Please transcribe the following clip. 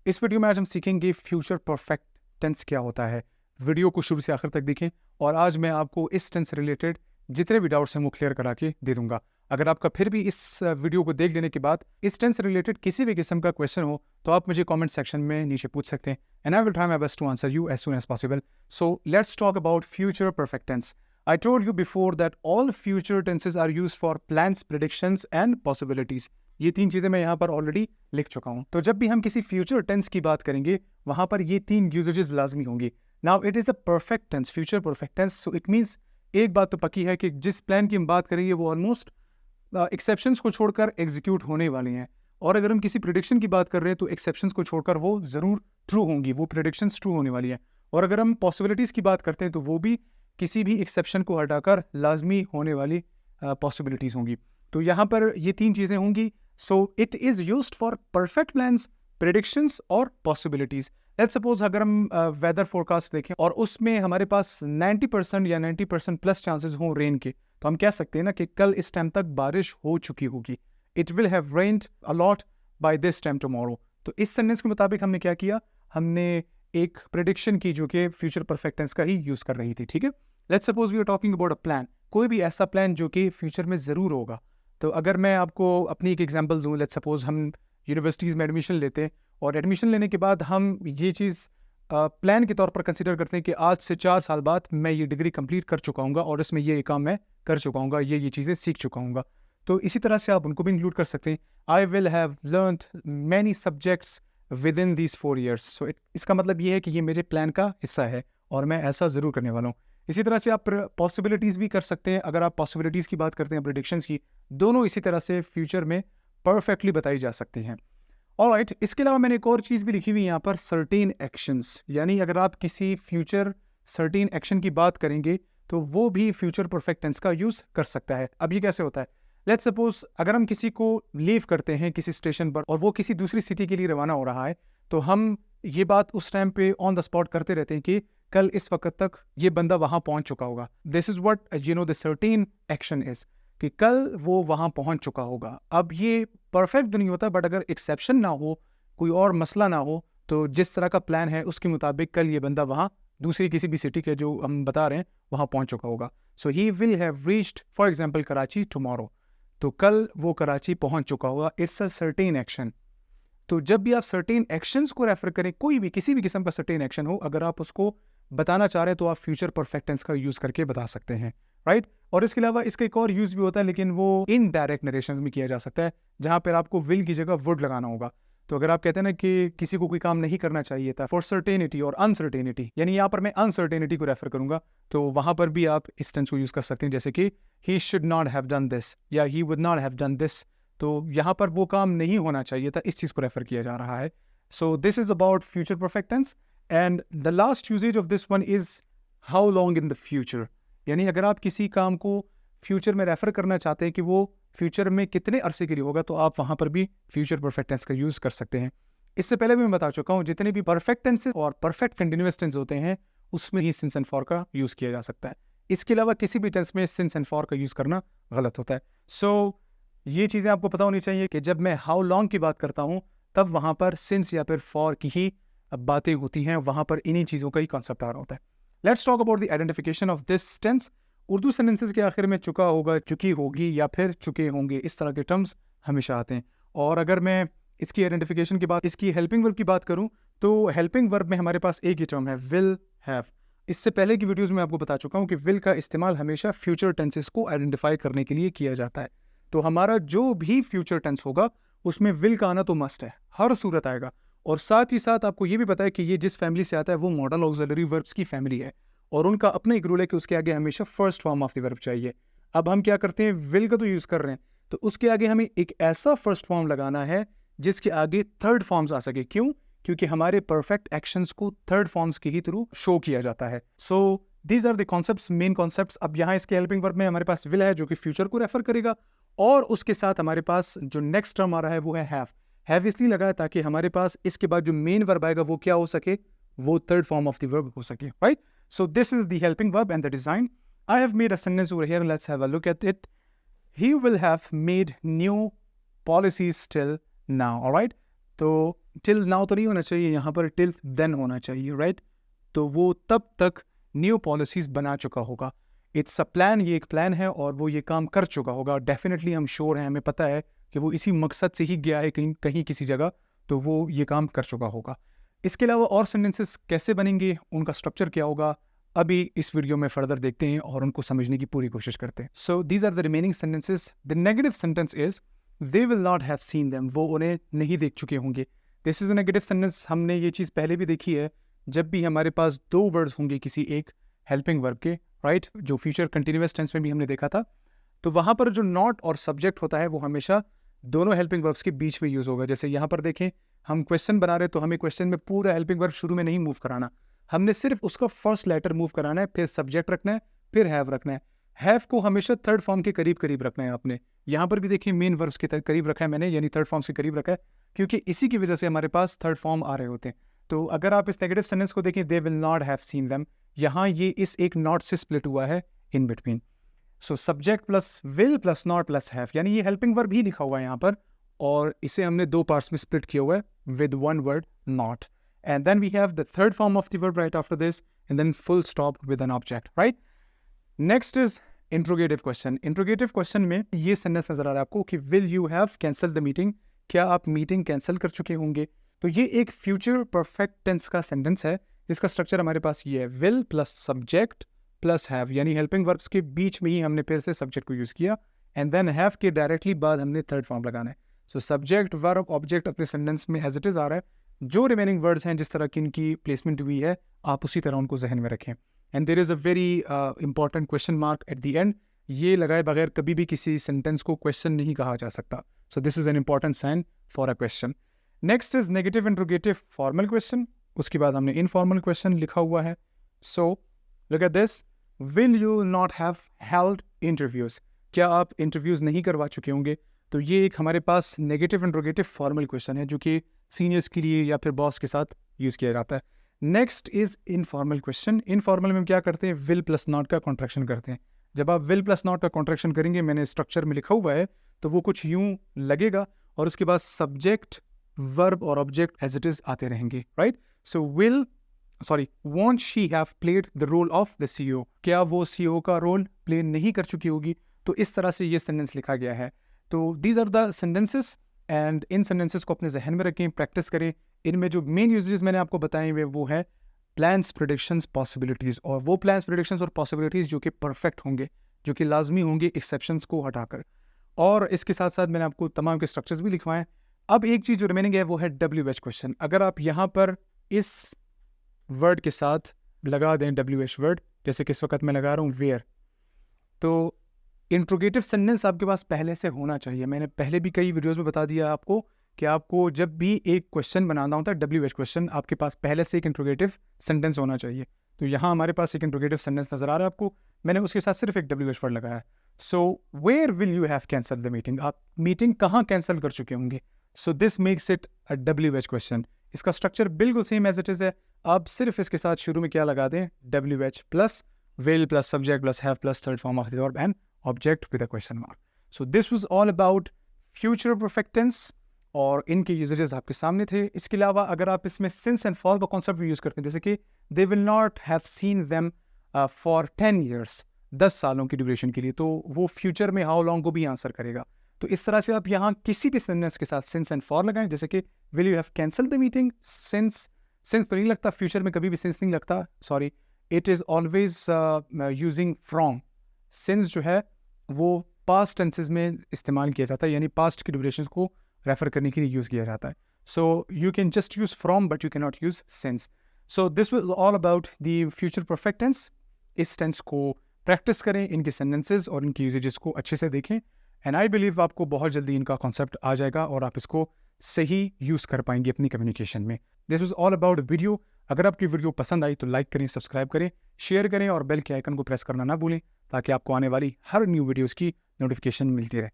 इस वीडियो में आज हम सीखेंगे फ्यूचर परफेक्ट टेंस क्या होता है। वीडियो को शुरू से आखिर तक देखें और आज मैं आपको इस टेंस से रिलेटेड जितने भी डाउट्स हैं वो क्लियर करा के दे दूंगा। अगर आपका फिर भी इस वीडियो को देख लेने के बाद इस टेंस से रिलेटेड किसी भी किस्म का क्वेश्चन हो तो आप मुझे कमेंट सेक्शन में नीचे पूछ सकते हैं and I will try my best to answer you as soon as possible. So let's talk about future perfect tense. I told you before that all future tenses are used for plans, predictions and possibilities. ये तीन चीजें मैं यहाँ पर already लिख चुका हूँ। तो जब भी हम किसी फ्यूचर टेंस की बात करेंगे वहां पर ये तीन यूजेजेस लाजमी होंगी। Now it is a perfect tense, future perfect tense, so it means एक बात तो पक्की है कि जिस प्लान की हम बात करेंगे वो ऑलमोस्ट एक्सेप्शंस को छोड़कर एग्जीक्यूट होने वाली हैं। और अगर हम किसी प्रिडिक्शन की बात कर रहे हैं तो एक्सेप्शंस को छोड़कर वो जरूर ट्रू होंगी, वो प्रिडिक्शंस ट्रू होने वाली है। और अगर हम पॉसिबिलिटीज की बात करते हैं तो वो भी किसी भी एक्सेप्शन को हटाकर लाजमी होने वाली पॉसिबिलिटीज होंगी। तो यहाँ पर ये तीन चीज़ें होंगी। So it is used for perfect plans, predictions और पॉसिबिलिटीज। लेट्स सपोज अगर हम वेदर फोरकास्ट देखें और उसमें हमारे पास 90% या 90% प्लस चांसेस हों रेन के, तो हम कह सकते हैं ना कि कल इस टाइम तक बारिश हो चुकी होगी। It will have rained a lot by this time tomorrow. तो इस सेंटेंस के मुताबिक हमने क्या किया, हमने एक प्रेडिक्शन की जो कि फ्यूचर परफेक्ट टेंस का ही यूज कर रही थी। ठीक है, let's suppose we are talking about a plan, कोई भी ऐसा प्लान जो कि फ्यूचर में ज़रूर होगा। तो अगर मैं आपको अपनी एक एग्जांपल दूं, लेट्स सपोज हम यूनिवर्सिटीज़ में एडमिशन लेते हैं और एडमिशन लेने के बाद हम ये चीज़ प्लान के तौर पर कंसिडर करते हैं कि आज से 4 साल बाद मैं ये डिग्री कंप्लीट कर चुका हूँ और इसमें ये काम मैं कर चुका हूँ, ये चीज़ें सीख चुका हूँ। तो इसी तरह से आप उनको भी इंक्लूड कर सकते हैं। I will have learned many subjects with in these 4 years। सो इसका मतलब ये है कि ये मेरे प्लान का हिस्सा है और मैं ऐसा ज़रूर करने वाला हूँ। इसी तरह से आप पॉसिबिलिटीज़ भी कर सकते हैं। अगर आप पॉसिबिलिटीज़ की बात करते हैं, प्रेडिक्शंस की, दोनों इसी तरह से फ्यूचर में परफेक्टली बताई जा सकती हैं। ऑलराइट, इसके अलावा मैंने एक और चीज़ भी लिखी हुई है यहाँ पर, सर्टेन एक्शंस। यानी अगर आप किसी फ्यूचर सर्टेन एक्शन की बात करेंगे तो वो भी फ्यूचर परफेक्ट टेंस का यूज़ कर सकता है। अब ये कैसे होता है, लेट्स सपोज अगर हम किसी को लीव करते हैं किसी स्टेशन पर और वो किसी दूसरी सिटी के लिए रवाना हो रहा है, तो हम ये बात उस टाइम पे ऑन द स्पॉट करते रहते हैं कि कल इस वक्त तक ये बंदा वहां पहुंच चुका होगा। This is what you know the certain action is, कि कल वो वहां पहुंच चुका होगा। अब ये परफेक्ट तो नहीं होता, बट अगर एक्सेप्शन ना हो, कोई और मसला ना हो, तो जिस तरह का प्लान है उसके मुताबिक कल ये बंदा वहां दूसरी किसी भी सिटी के जो हम बता रहे हैं वहां पहुंच चुका होगा। So he will have reached for example Karachi tomorrow, तो कल वो कराची पहुंच चुका होगा। It's a certain action. तो जब भी आप सर्टेन एक्शंस को रेफर करें, कोई भी किसी भी किस्म का सर्टेन एक्शन हो, अगर आप उसको बताना चाह रहे हैं तो आप फ्यूचर परफेक्ट टेंस का यूज करके बता सकते हैं, राइट। और इसके अलावा इसका एक और यूज भी होता है, लेकिन वो इनडायरेक्ट नरेशंस में किया जा सकता है, जहां पर आपको विल की जगह वुड लगाना होगा। तो अगर आप कहते हैं ना कि किसी को कोई काम नहीं करना चाहिए था, फॉर सर्टेनिटी और अनसर्टेनिटी, यानी यहाँ पर मैं अनसर्टेनिटी को रेफर करूंगा, तो वहां पर भी आप इस टेंस को यूज कर सकते हैं, जैसे कि he should not have done this या he would not have done this. तो यहाँ पर वो काम नहीं होना चाहिए था, इस चीज को रेफर किया जा रहा है। So this is about future perfect tense and the last usage of this one is how long in the future. यानी अगर आप किसी काम को फ्यूचर में रेफर करना चाहते हैं कि वो फ्यूचर में कितने अरसे के लिए होगा, तो आप वहां पर भी फ्यूचर परफेक्ट टेंस का यूज कर सकते हैं। इससे पहले भी मैं बता चुका हूं, जितने भी परफेक्ट टेंसेस और परफेक्ट कंटिन्यूअस टेंस होते हैं उसमें ही सिंस एंड फॉर का यूज किया जा सकता है। इसके अलावा किसी भी टेंस में सिंस एंड फॉर का यूज करना गलत होता है। सो ये चीजें आपको पता होनी चाहिए कि जब मैं हाउ लॉन्ग की बात करता हूं तब वहां पर सिंस या फिर फॉर की ही बातें होती हैं, वहां पर इन्हीं चीजों का ही कॉन्सेप्ट आ रहा होता है। Let's talk about the identification of this tense. Urdu sentences के आखिर में चुका होगा, चुकी होगी या फिर चुके होंगे, इस तरह के टर्म्स हमेशा आते हैं। और अगर मैं इसकी आइडेंटिफिकेशन की बात, इसकी हेल्पिंग वर्ब की बात करूं, तो हेल्पिंग वर्ब में हमारे पास एक ही टर्म है, विल हैव। इससे पहले की वीडियोस में आपको बता चुका हूं कि विल का इस्तेमाल हमेशा फ्यूचर टेंसेस को आइडेंटिफाई करने के लिए किया जाता है। तो हमारा जो भी फ्यूचर टेंस होगा उसमें विल का आना तो मस्ट है, हर सूरत आएगा। और साथ ही साथ आपको ये भी पता है कि ये जिस फैमिली से आता है वो मॉडल ऑक्सिलरी वर्ब्स की फैमिली है और उनका अपना एक रूल है कि उसके आगे हमेशा first form of the verb चाहिए। अब हम क्या करते हैं, विल का तो यूज कर रहे हैं, तो उसके आगे हमें एक ऐसा फर्स्ट फॉर्म लगाना है जिसके आगे थर्ड फॉर्म्स आ सके। क्यों? क्योंकि हमारे परफेक्ट एक्शंस को थर्ड फॉर्म्स के ही थ्रू शो किया जाता है। So these are the concepts, main concepts. अब यहाँ इसके हेल्पिंग वर्ब में हमारे पास विल है जो कि फ्यूचर को रेफर करेगा, और उसके साथ हमारे पास जो नेक्स्ट टर्म आ रहा है वो है हैव। हैव इसलिए लगा है ताकि हमारे पास इसके बाद जो मेन वर्ब आएगा वो क्या हो सके, वो third form of the verb हो सके, right. So this is the helping verb and the design. I have made a sentence over here. Let's have a look at it. He will have made new policies till now. All right. तो till now तो नहीं होना चाहिए, यहाँ पर till then होना चाहिए, right? तो वो तब तक न्यू पॉलिसीज बना चुका होगा। इट्स अ प्लान, ये एक प्लान है और वो ये काम कर चुका होगा। डेफिनेटली हम श्योर हैं, हमें पता है कि वो इसी मकसद से ही गया है कहीं कहीं किसी जगह, तो वो ये काम कर चुका होगा। इसके अलावा और सेंटेंसेस कैसे बनेंगे, उनका स्ट्रक्चर क्या होगा, अभी इस वीडियो में फर्दर देखते हैं और उनको समझने की पूरी कोशिश करते हैं। So these are the remaining sentences. The negative sentence is they will not have seen them, वो उन्हें नहीं देख चुके होंगे। This is a negative sentence. हमने ये चीज़ पहले भी देखी है, जब भी हमारे पास दो वर्ड्स होंगे किसी एक हेल्पिंग वर्ब के, राइट, जो फ्यूचर कंटिन्यूअस टेंस में भी हमने देखा था, तो वहाँ पर जो नॉट और सब्जेक्ट होता है वो हमेशा दोनों हेल्पिंग वर्ब्स के बीच में यूज होगा। जैसे यहाँ पर देखें, हम क्वेश्चन बना रहे तो हमें क्वेश्चन में पूरा हेल्पिंग वर्ब शुरू में नहीं मूव कराना, हमने सिर्फ उसका फर्स्ट लेटर मूव कराना है, फिर सब्जेक्ट रखना है, फिर हैव रखना है। हैव को हमेशा थर्ड फॉर्म के करीब करीब रखना है आपने। यहाँ पर भी देखिए मेन वर्ब्स के करीब रखा है मैंने, यानी थर्ड फॉर्म्स के करीब रखा है, क्योंकि इसी की वजह से हमारे पास थर्ड फॉर्म आ रहे होते हैं। तो अगर आप इस नेगेटिव सेंटेंस को देखें, दे will not have seen them, यहाँ ये इस एक नॉट से स्प्लिट हुआ है in between. So subject plus will plus not plus have, यानी ये हेल्पिंग वर्ब ही लिखा हुआ है यहाँ पर, और इसे हमने दो पार्ट्स में स्प्लिट किया हुआ है with one word not, and then we have the third form of the verb right after this, and then full stop with an object, right? Next is interrogative question. Interrogative question में ये sentence नजर आ रहा है आपको कि will you have cancelled the meeting, क्या आप meeting cancel कर चुके होंगे? तो ये एक फ्यूचर परफेक्ट टेंस का सेंटेंस है, जिसका स्ट्रक्चर हमारे पास ये है, will plus subject plus have, यानी हेल्पिंग वर्ब्स के बीच में ही हमने फिर से सब्जेक्ट को यूज किया, एंड देन हैव के डायरेक्टली बाद हमने थर्ड फॉर्म लगाना है। सो सब्जेक्ट वर्ब ऑब्जेक्ट अपने सेंटेंस में एज इट इज आ रहा है, जो रिमेनिंग वर्ड्स हैं जिस तरह की इनकी प्लेसमेंट हुई है आप उसी तरह उनको जहन में रखें। And there is a very important question mark at the end, ये लगाए बगैर कभी भी किसी सेंटेंस को क्वेश्चन नहीं कहा जा सकता। So this is an important sign for a question. Next is negative interrogative formal question, उसके बाद हमने इनफॉर्मल क्वेश्चन लिखा हुआ है। So look at this, will you not have held interviews, क्या आप इंटरव्यूज नहीं करवा चुके होंगे? तो ये एक हमारे पास नेगेटिव इंट्रोगेटिव फॉर्मल क्वेश्चन है जो कि सीनियर्स के लिए या फिर बॉस के साथ यूज किया जाता है। Next is informal question. Informal में हम क्या करते हैं, विल प्लस नॉट का कॉन्ट्रैक्शन करते हैं। जब आप विल प्लस नॉट का कॉन्ट्रैक्शन करेंगे, मैंने स्ट्रक्चर में लिखा हुआ है, तो वो कुछ यूं लगेगा और उसके बाद सब्जेक्ट वर्ब और ऑब्जेक्ट एज इट इज आते रहेंगे, right? So won't she have played the role of the CEO, क्या वो CEO का रोल प्ले नहीं कर चुकी होगी? तो इस तरह से ये सेंटेंस लिखा गया है। तो these are the sentences, and इन सेंटेंसेस को अपने जहन में रखें, प्रैक्टिस करें। इनमें जो मेन यूजेस मैंने आपको बताए हुए वो है प्लान्स, प्रेडिक्शंस, पॉसिबिलिटीज़, और वो प्लान्स, प्रेडिक्शंस और पॉसिबिलिटीज़ जो कि परफेक्ट होंगे, जो कि लाजमी होंगे एक्सेप्शंस को हटाकर। और इसके साथ साथ मैंने आपको तमाम के स्ट्रक्चर्स भी लिखवाएं। अब एक चीज़ जो रिमेनिंग है वो है WH क्वेश्चन। अगर आप यहाँ पर इस वर्ड के साथ लगा दें WH वर्ड, जैसे कि इस वक्त मैं लगा रहा हूँ वेयर, तो इंट्रोगेटिव सेंटेंस आपके पास पहले से होना चाहिए। मैंने पहले भी कई वीडियोस में बता दिया आपको कि आपको जब भी एक क्वेश्चन बनाना होता है WH क्वेश्चन, आपके पास पहले से एक इंट्रोगेटिव सेंटेंस होना चाहिए। तो यहाँ हमारे पास एक इंट्रोगेटिव सेंटेंस नजर आ रहा है आपको, मैंने उसके साथ सिर्फ एक WH वर्ड लगाया है। So where will you have cancel the meeting, आप मीटिंग कहाँ कैंसिल कर चुके होंगे? So this makes it a WH question. इसका स्ट्रक्चर बिल्कुल सेम एज इट इज है, आप सिर्फ इसके साथ शुरू में क्या लगा दें, WH plus will plus subject plus have plus third form of the verb and object with a question mark. So this was all about future perfect tense, और इनके यूजेजेस आपके सामने थे। इसके अलावा अगर आप इसमें since and for का कॉन्सेप्ट भी यूज करते हैं, जैसे कि they will not have seen them for 10 years, 10 सालों की ड्यूरेशन के लिए, तो वो फ्यूचर में how long को भी आंसर करेगा। तो इस तरह से आप यहाँ किसी भी सेंटेंस के साथ since and for लगाएं, जैसे कि will you have cancelled the meeting, since तो नहीं लगता, फ्यूचर में कभी भी since नहीं लगता, sorry, it is always using from। since जो है वो पास्ट टेंसेज में इस्तेमाल किया जाता है, यानी पास्ट की ड्यूरेशन को रेफर करने के लिए यूज़ किया जाता है। So you can just use from but you can not use since. So this was all about the future perfect tense. इस टेंस को प्रैक्टिस करें, इनके सेंटेंसेज और इनकी यूजेजेस को अच्छे से देखें, एंड आई बिलीव आपको बहुत जल्दी इनका कॉन्सेप्ट आ जाएगा और आप इसको सही यूज़ कर पाएंगे अपनी कम्युनिकेशन में। This was all about video. अगर आपकी वीडियो पसंद आई तो लाइक करें, सब्सक्राइब करें, शेयर करें और बेल के आइकन को प्रेस करना ना भूलें, ताकि आपको आने वाली हर न्यू वीडियोस की नोटिफिकेशन मिलती रहे।